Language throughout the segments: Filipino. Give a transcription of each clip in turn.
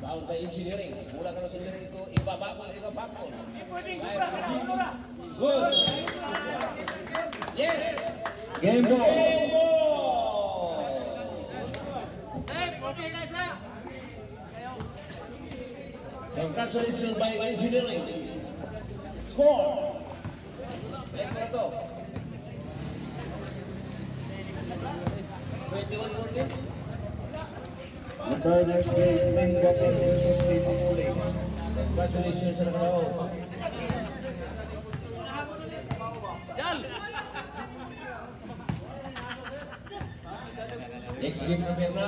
Foul by engineering. Mula ka sa engineering to ibabakol. Good. Yes. Game ball. Game ball. Congratulations by engineering. Score. Next na to. 21-14. Number next game, Team Buckets versus Team Apuli. Congratulations sa nakalao. Next game prepare na.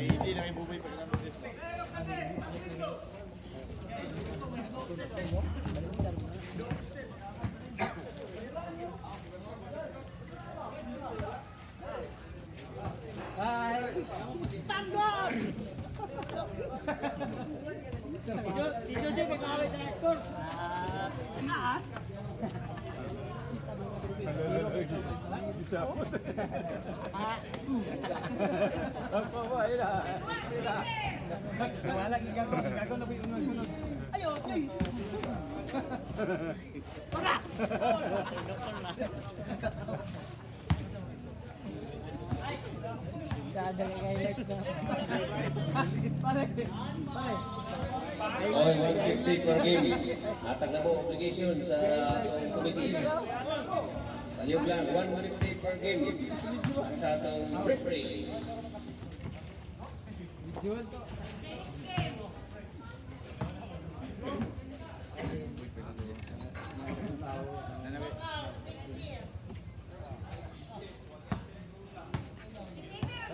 Hindi na ibubuhay pa lang this. Stand up! Si Jose nag-away sa score. Bisa po. Apa ba ila? Sila. Wala gigago na sunod. Ayo, ay. Ora. Sada highlight na. Pare. Okay, 150 per game. Atag na mo obligation sa committee. Taliyog lang, 150 per game. Sa atong referee.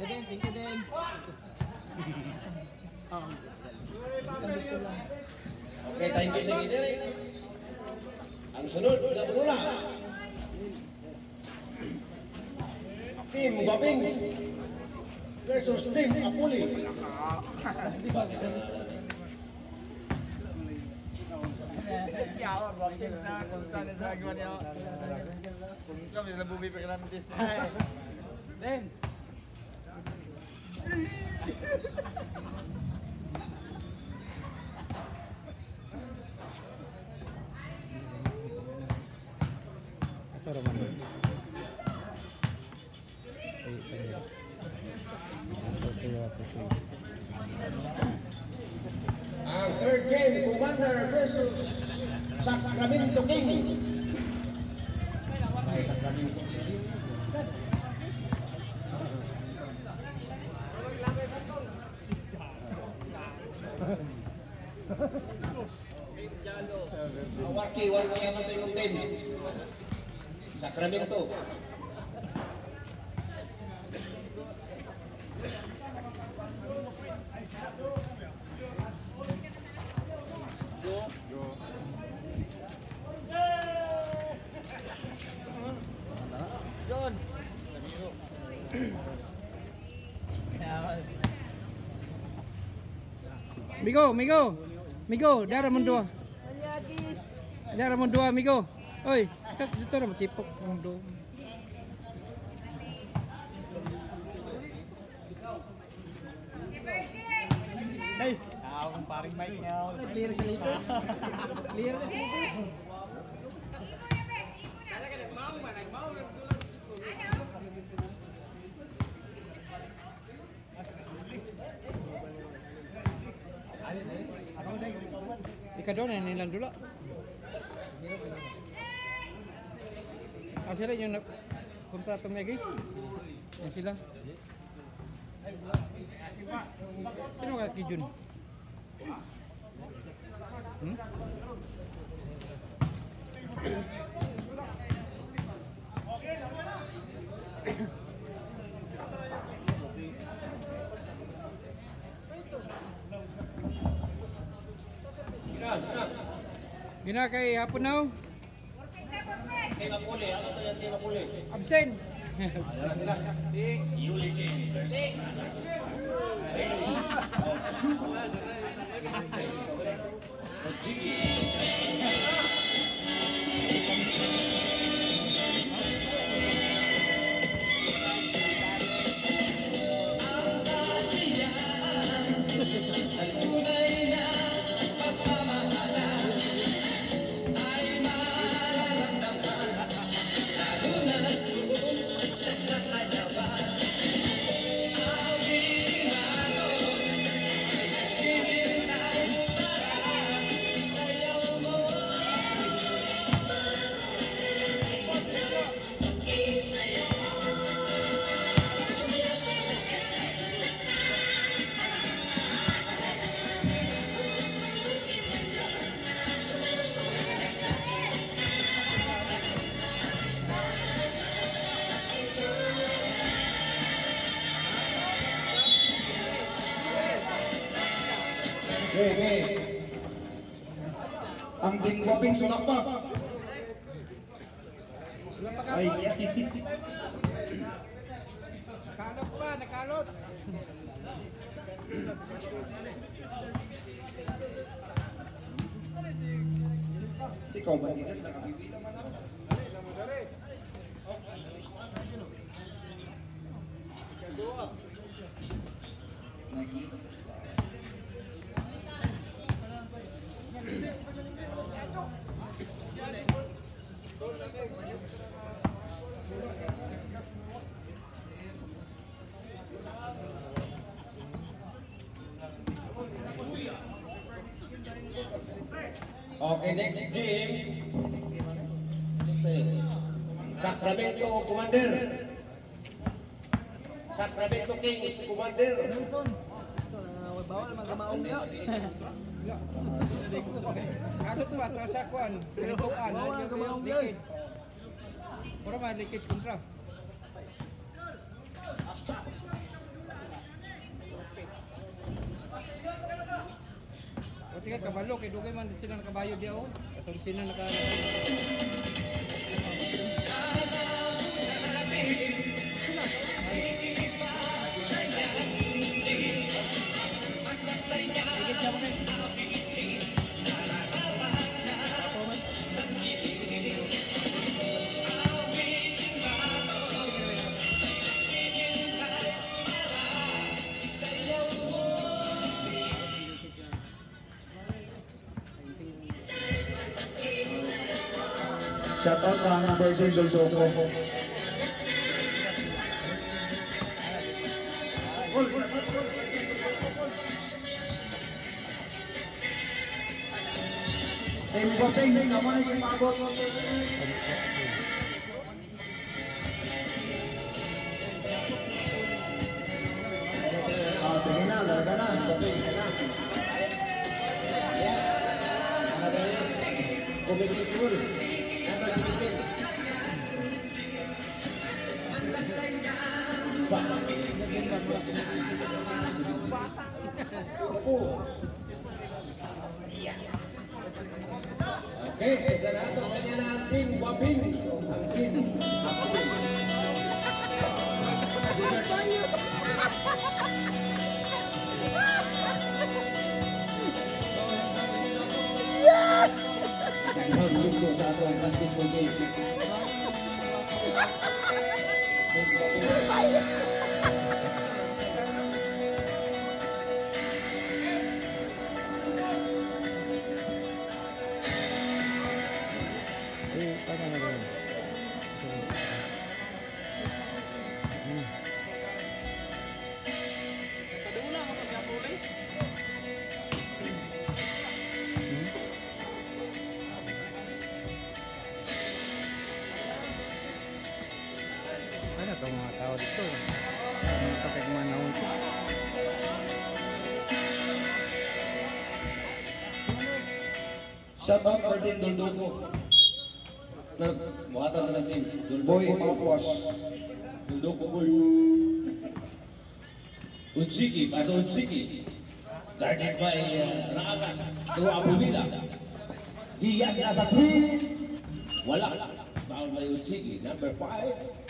Thank you din. Okay, thank you sa engineering. Ang sunod, pinapula. Team Guapings versus Team Apuli. Kung kami nabubuhay pa lang this. Then. Ang third game, Commander versus Sacramento King. Ay, Sacramento King. Warki ang ito yung team. Sacramento. John. Migo, dara mo dua. Dara mo dua, Migo. Oy, dito na matipok mo dua. Hey, ang paring mic niya. Clear sa lipas. Clear sa lipas. Ikadon na nilang dula. Sila yung kontrato mo lagi? Yan sila. Sino ka kijun? Gina kay hapon now. Team Apuli, ano to yung Team Apuli? Absent. Ayan na sila. Eulogy versus Okay. Ang team Guaping sulak pa. Ay, Kalot pa, nakalot. si Kaubandinas nakabibili naman ako. Lagi. Okay, next game. Sacramento Commander. Sacramento Kings Commander. Bawal magamaong niya. Kalot pa, sa kuan. Pinituan. Bawal magamaong niya. Para ma-leakage kontra. Tingkat kabalo kay dugay man sila nakabayo diya oh. Atong sila naka Shoutout ang Virgin Doldoco. Team Guaping, naman ay kumabot. Sige na, larga na. Committee rule. Number 17. Okay, sigurado kanya na ang team Guaping. So, ang team Guaping sa atong basketball game. ano to mga tao dito. Mga kapagmanahon ko. Shoutout Virgin Doldoco. Buhatan na ng team. Boy Mouthwash. Doldoco Boy. Utsiki, paso Utsiki. Guarded by Raagas. To Abulila. Diaz nasa 3. Wala. Bound by Utsiki. Number 5.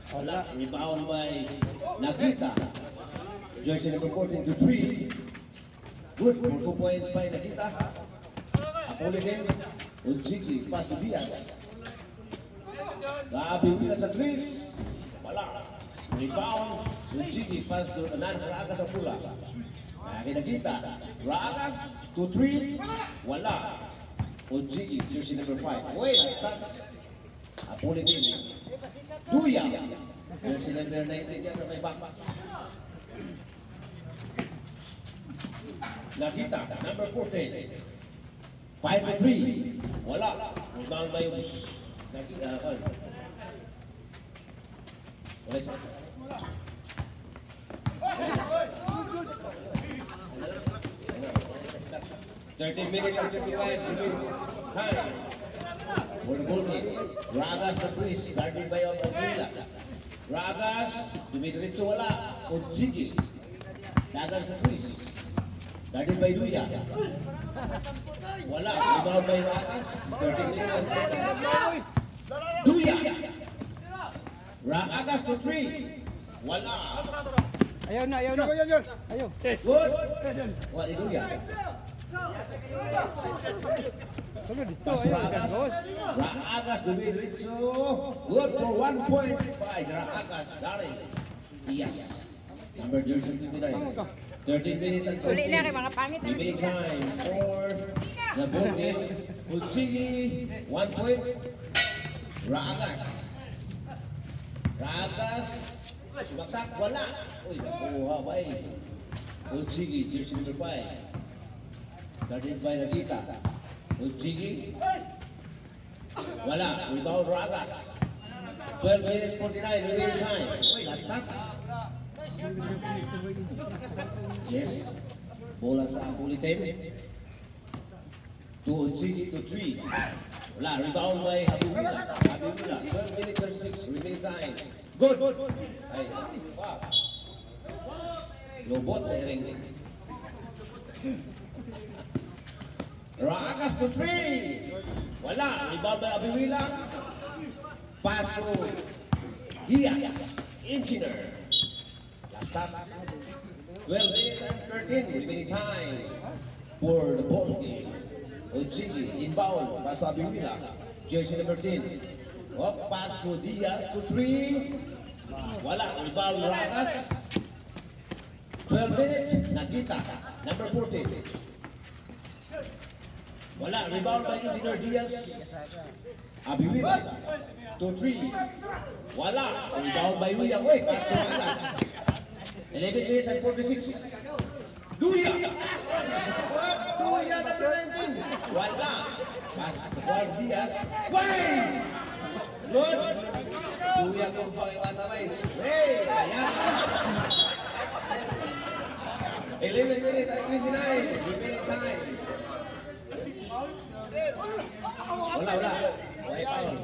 Wala. Rebound by Nagita. Jersey number 14 to 3. Good. 4 points by Nagita. Apuli din. Utsiki. Pass to Diaz. Abulila sa 3. Wala. Rebound. Utsiki. Pass to Raagas sa pula. Nakita. Raagas to 3. Wala. Utsiki. Jersey number 5. Wait. Stats. Apuli din. Duya. Jersey number 19 yan na may back. Nakita. Number 14. 5 to 3. Wala. Rebound by Nakita. Wala siya. 13 minutes and 55 minutes. Time. Bulbulki. Ragas na twist. Guarded by Abula. Ragas. Dumidiretso wala. Utsiki. Dagan sa twist. Guarded by Duya. Wala. Rebound by Raagas. 13 minutes and 30. Duya. Raagas to 3. Wala. Ayaw na, ayaw na. Ayaw. Good. What did Duya? Sunod dito, Pass ayaw. Raagas. Raagas to Diretso. Good for 1 point by Raagas. Daryl Diaz. Number 39. 13 minutes and 20. Uli na rin mga pangit. Remaining time for the ball game. Uchigi, 1 point. Raagas. Raagas. Sumaksak, wala. Uy, nakuha ba eh. Uchigi, jersey number 5. Guarded by Nagita. Uchigi. Wala. Rebound Raagas. 12 minutes 49. Remaining time. Uy, last touch. Yes. Bola sa Pulitem. 2 Uchigi to 3. Wala. Rebound by Habibula. Habibula. 12 minutes 36. Remaining time. Good. Ay. Wow. Lobot sa ring. Raagas to 3. Wala. Rebound by Habibula. Pass to Diaz. Engineer. Last touch. 12 minutes and 13 remaining time for the ball game. Uchigi inbound. Pass to Habibula. Jersey number 10. Up, pass to Diaz to 3. Wala. Rebound Raagas. 12 minutes. Nagita. Number 14. Wala. Rebound by Engineer Diaz. Habibula. To 3. Wala. Rebound by William. Wait, pass to Raagas. 11 minutes and 46. Duya! Duya, number 19. Wala. Pass to Juan Diaz. Wait! Good. Duya kung pakiwata ba eh. Hey! Ayan! 11 minutes and 29. Remaining time. Wala. Wait, foul.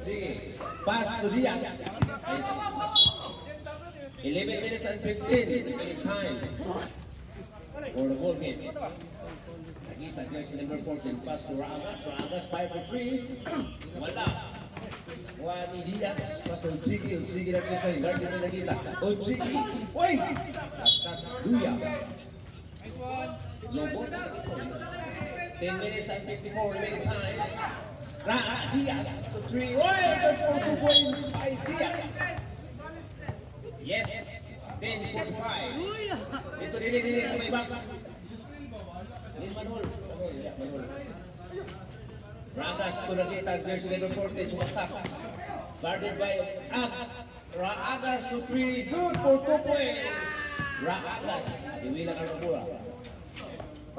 Sige. Pass to Diaz. 11 minutes and 15 remaining time for the ball game. Nagita jersey number 14. Pass to Raagas. Raagas 5 for 3. Wala. Juan Diaz. Pass to Uchigi. Uchigi na kiss pa. Guard yung Nagita. Uchigi. Uy! Last touch. Duya. Lobot. 10 minutes and 54 remaining time. Diaz to 3. Uy! Good for 2 points by Diaz. Yes, 10-45. Ito din sa may box. This Manhol. Raagas to Nagita, jersey number 14, sumaksak. Guarded by Raagas to 3. Good for 2 points. Raagas. Iwilang Armabura.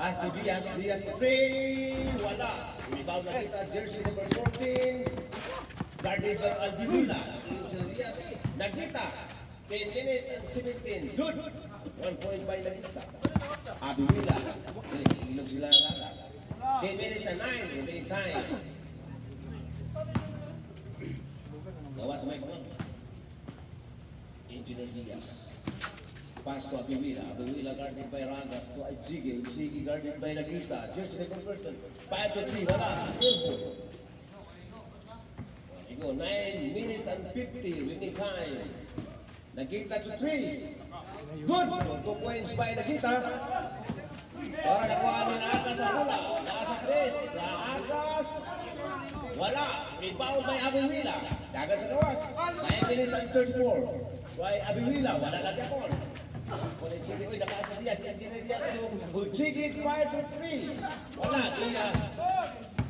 Pass to Diaz. Diaz to 3. Wala. Rebound Nagita, jersey number 14. Guarded by Albibula. Diaz. Nagita. 10 minutes and 17. Good. 1 point by Nagita. Habibula. Ilog sila ang Raagas. 10 minutes and 9. Remaining time. Gawa sa may mga. Engineer Diaz. Pass to Habibula. Habibula guarded by Raagas to Uchigi. Uchigi guarded by Nagita. Jersey number 14. 5 to 3. Wala. You go. 9 minutes and 50. Remaining time. Nagita to 3. Good. 2 points by Nagita. Para nakuha ni Raagas sa bola. Nasa 3. Raagas. Wala. Rebound by Habibula. Dagat sa gawas. 9 minutes and 34. By Habibula. Wala na Diakon. Uchigi. Uy, nakaas sa Diaz. Engineer Diaz to Uchigi 5 to 3. Wala.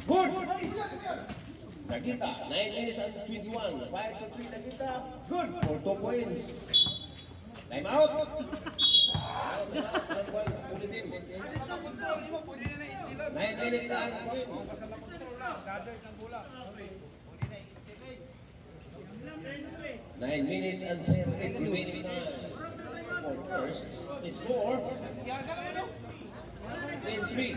Good. Nagita, 9 minutes and 21. 5 to 3 Nagita. Good for 2 points. Time out. Ulitin. 9 minutes and 9 minutes and 7 remaining time. For first is 4. 10-3.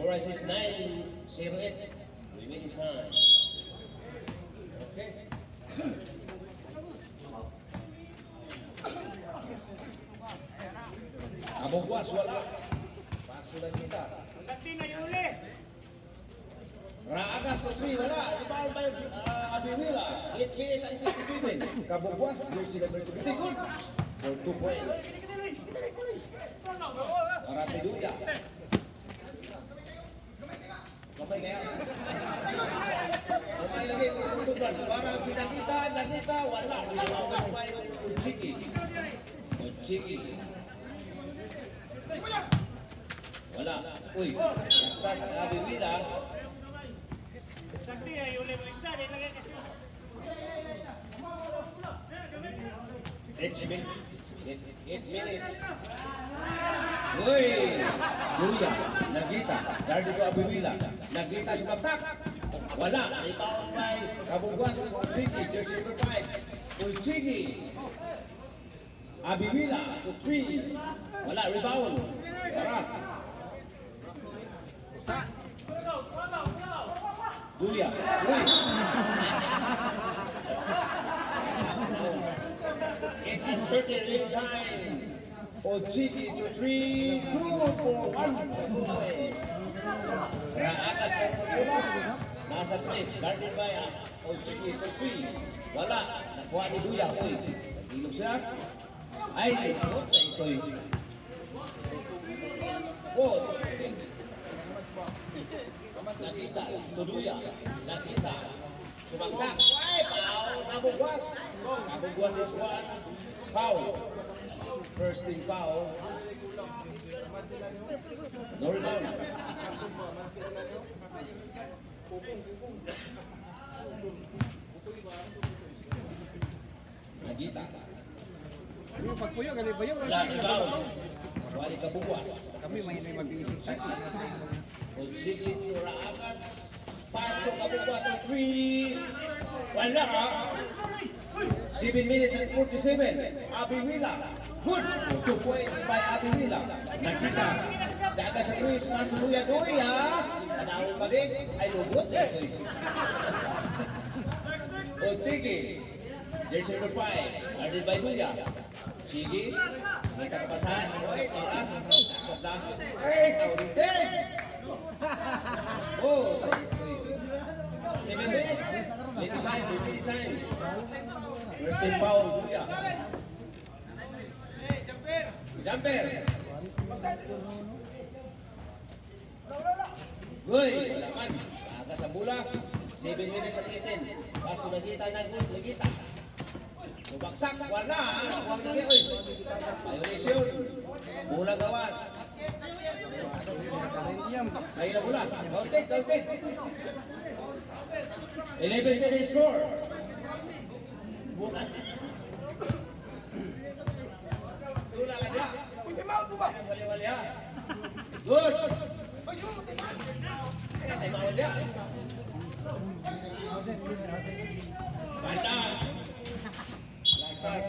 Score is 9-08. Remaining time. Okay. Abogwas wala. Pasko lang kita. Raagas to 3 wala. Rebound by Abimila. 8 minutes and 57. Kabogwas, jersey number 70. Good. For 2 points. Para si Duya. Kamay kaya. Kamay lagi. Para si Nagita, wala. Rebound by Uchiki. Wala. Uy, basta sa Abimila. 8 minutes. Uy! Duya, Nagita, Dardi ko Abimila. Nagita si Baksak. Wala. Rebound by Kabungwas ng Ulchiki, jersey number 5. Ulchiki. Abimila to 3. Wala. Rebound. Wala. Duya. Uy! 18:30 real time. Ochiki to 3. Good for 1 points. Raakas ng Pula. Nasa 3. Guarded by Ochiki to 3. Wala. Nakuha ni Duya. Uy. Ilog siya. Ay, ito. Ito'y. Oh. Nakita. Tuduya. Nakita. Sumagsak. Ay, foul. Kabugwas. Kabugwas is 1. Foul. First team foul. No rebound. Nakita. Pagpuyo, gali pa yun. Wala rebound. Wali Kabugwas. Kami may mabibigyan. Ulchiki to Raakas. Pass to Kabugwas to 3. Wala. 7 minutes and 47. Abimila. Good. 2 points by Abimila. Nakita. Dagat sa 3. Pass to Duya. Tanawang kabig. Ay lubot sa ito. Ulchiki. Jersey number 5. Guarded by Duya. Chigi. May kapasahan. Ay, tara. Dasot-dasot. Ay, tawag din. Oh, 7 minutes. 85 time. First team foul, Duya. Jumper. Goy, wala man. Aga sa bula. 7 minutes at 18. Pasto Nagita na Nagita. Bubaksak, wala. Huwag na kayo. Violation. Bula gawas. Ay na bula. Counted. 11 to the score. Bukan. Tula ka niya. Ay, wali-wali ha. Good. Ay, tayo mawal niya. Banda. Last touch.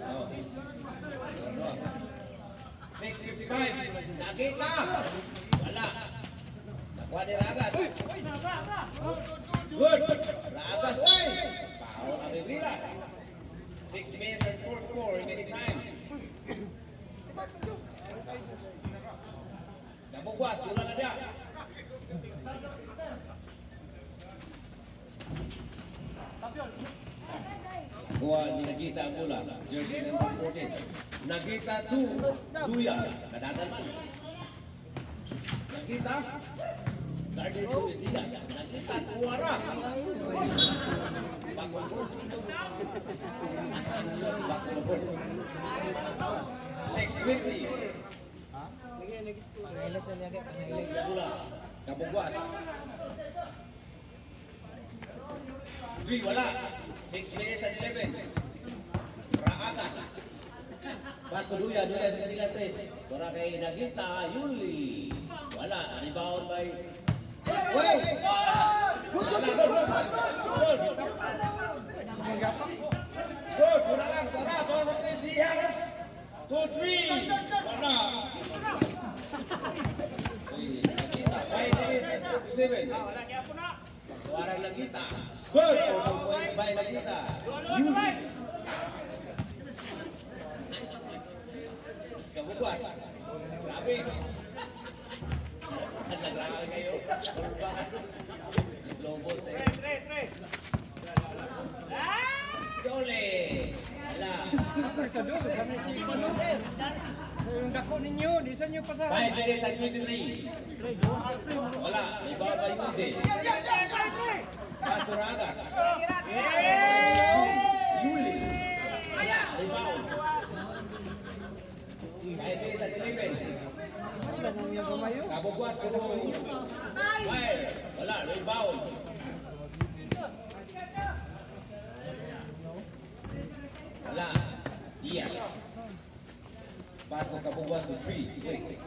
Oh. 6:55. Nakita. Wala. Nakuha ni Ragas. Good. Ragas. Uy. Pao kami bila. 6 minutes and 44 remaining time. Nabugwas. Tulang na dia. Kuha ni Nagita ang bola. Jersey number 14. Nagita to Duya. Kadagan man. Nagita. Guarded to Diaz. Nagita to Wara. Bakulbol. 6:20. Bola. Kabugwas. 3 wala. 6 minutes and 11. Raagas. Pas ko Duya sa kanilang 3. Para kay Nagita, Yuli. Wala. Rebound by... Uy! Wala. Good. Wala lang. Para kay Diaz. 2-3. Wala. Uy, nakita. 5 minutes and 47. Suarang nakita. Good for 2 points by nakita. Kabubuas. Grabe. Nagrakan kayo. Lobot eh. Jole. Wala. Sa dulo, kami si Manu. So yung dako ninyo, di sa inyo pasahan. 5 minutes and 23. Wala. May bawal pa yung Uji. Pass to Ragas. Yuli. Wala. May bawal. 5 minutes and 11. Kabubuas to Fire. Wala. Rebound. Wala. Diaz. Pass to Kabubuas to 3. Wait.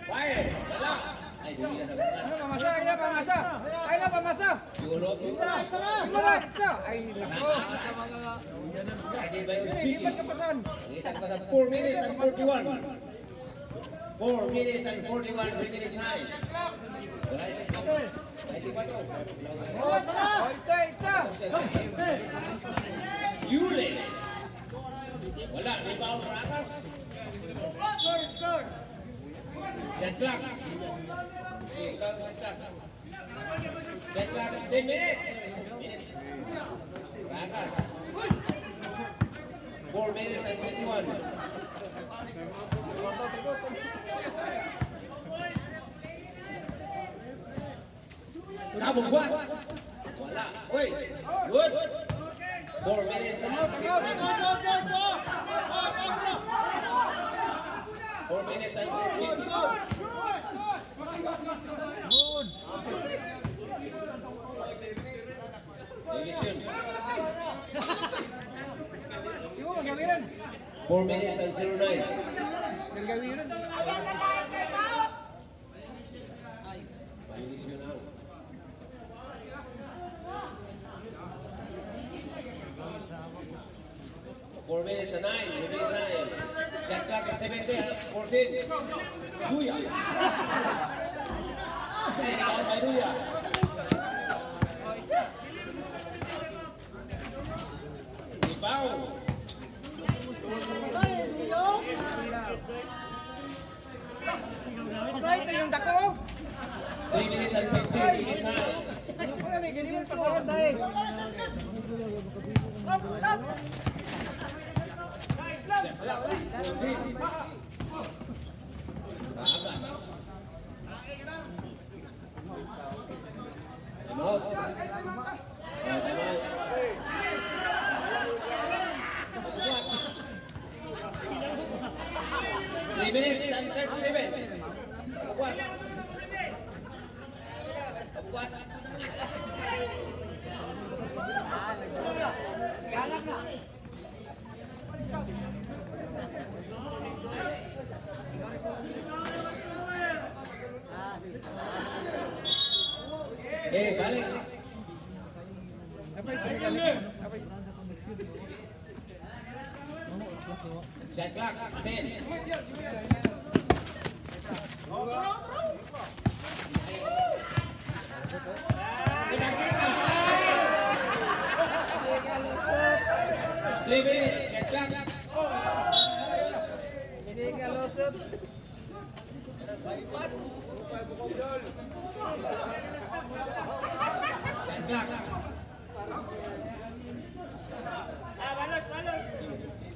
Fire. Wala. Ay, dumi na nagkakat. Ano pamasa? Ay na pamasa! Ay na pamasa! Yulot. Pamasa! Ay nako! Ready by Hindi Uchiki. pa kapasan. Kita pa sa 4 minutes and 41. 4 minutes and 41 remaining time. Wala isang ito. 94. Oh, ita, ita! Yule. Wala. Rebound Ratas. Set clock. Set clock. 10 minutes. Ratas. 4 minutes and 21. Kabubuas. Wala. Uy. Good. 4 minutes and 4 minutes and 15. Good. Division. Yung magawiran. 4 minutes and 09. Magawiran. Division now. 4 minutes and 9. Remaining time. Shot clock is 14. Duya. Hey, out by Duya. Rebound. Patay ito yung dako. 3 minutes and 15. Remaining time. Ano ko yan eh, ganyan yung pasahan sa'yo. Shot clock. 14. Ragas. Time out. Time out. 3 minutes and 37. Kabubuas. Kabubuas. Galak na. Balik. Apa itu? Apa itu? Shot clock. 10. Pinakita. 3 minutes. Shot clock. Hindi ka lusot. Shot clock.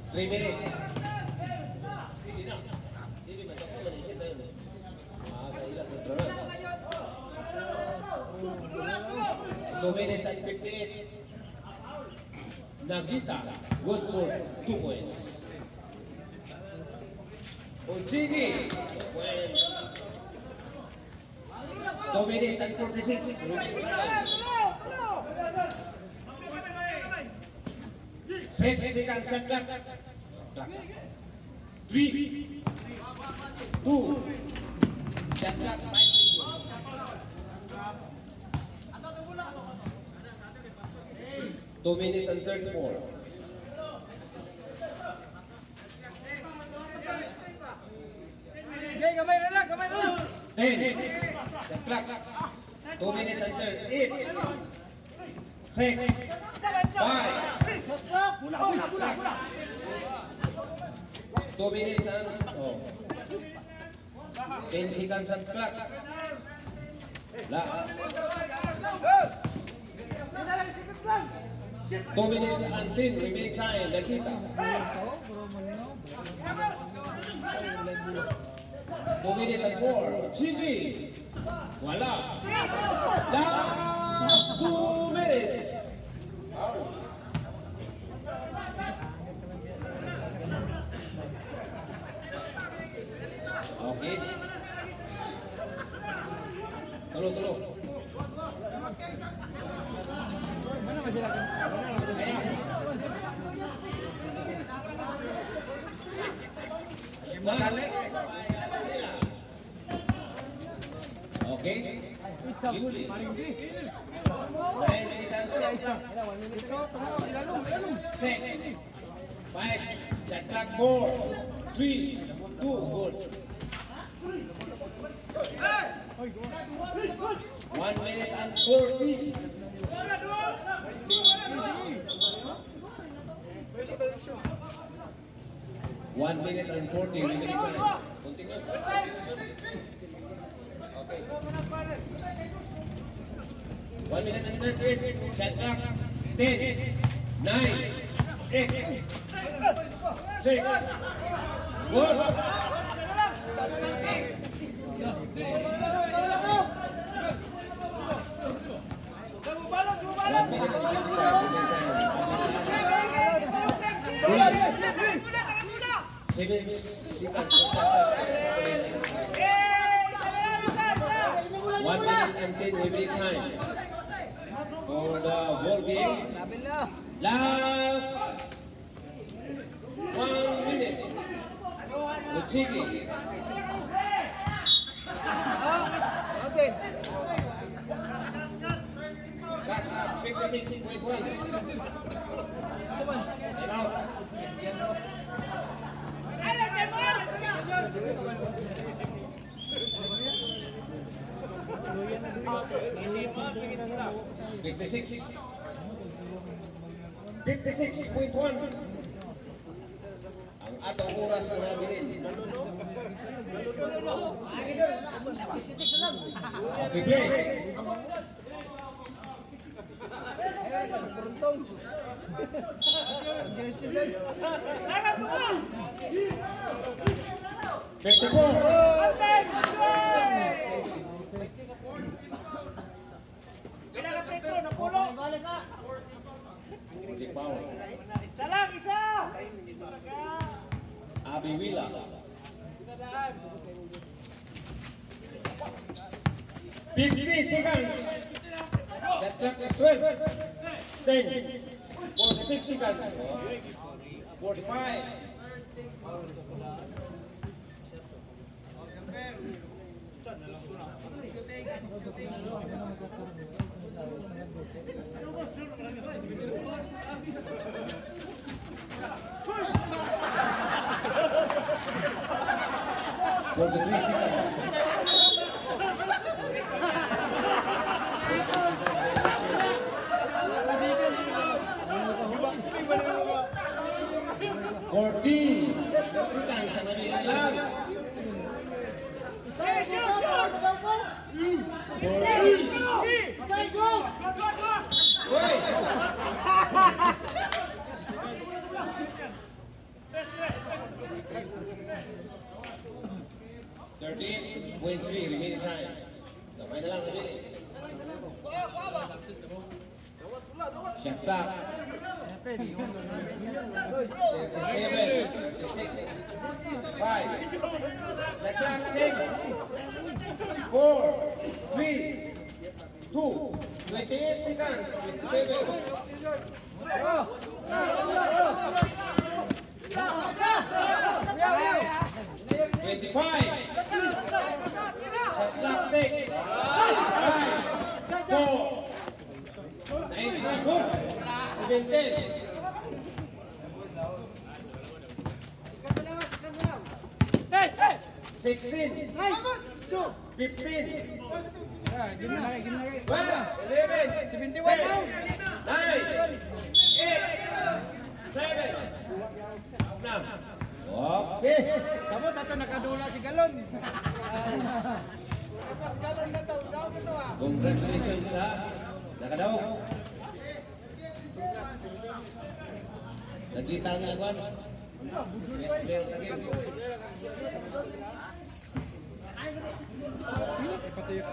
3 minutes. Sige na. Hindi ba ito manisip tayo na? Makakailan ng drone. 2 minutes and 58. Nagita. Good for 2 points. Uchigi. Points. 2 minutes and 46. Remaining time. 6 seconds shot clock. 3, 2, shot clock. 2 minutes and 34. Okay, kamay na lang, kamay na lang. 10. The clock. 2 minutes and 8. 6. 5. 2 minutes and 10 seconds and clock. La. 2 minutes and 10 remaining time. Nakita. 2 minutes and 4. Gigi. Wala. Last 2 minutes. Out. Okay. Tulo. Mana masih lagi? Okay. Yuli. 9 seconds left. 6. 5. That clock 4. 3. 2. Good. 1 minute and 40. 1 minute and 40 remaining time. Continue. Okay. 1 minute and 38. Shot clock. 10, 9, 8, 6. Good. 1 minute and 55 remaining time. 7 seconds. 1 minute and 10 every time for the whole game. Last 1 minute. Uchiki. Cut 56.1. Time out. $56.1 ang atong oras na nabilin. Okay, play. Isa! Abi Wila. 50 seconds. That clock is 12. 10. 46 seconds. 45. For the 3 seconds. Seconds ang nanilang. 13.3 remaining time. Kamay na lang nabili. Shot clock. 37, 36, 5. The clock 6, 4, 3, 2, 28 seconds, 27. 25. Shot clock 6, 5, 4, 9, good. 17. 16, 15, Ah, gina. 12, 11, 71 now. 9, 8, 7, na. Okay. Tamo tato nakadula si Galon. Congratulations sa nakadaw. Nagkita nga kwan. Best player na game. Ipatuyo.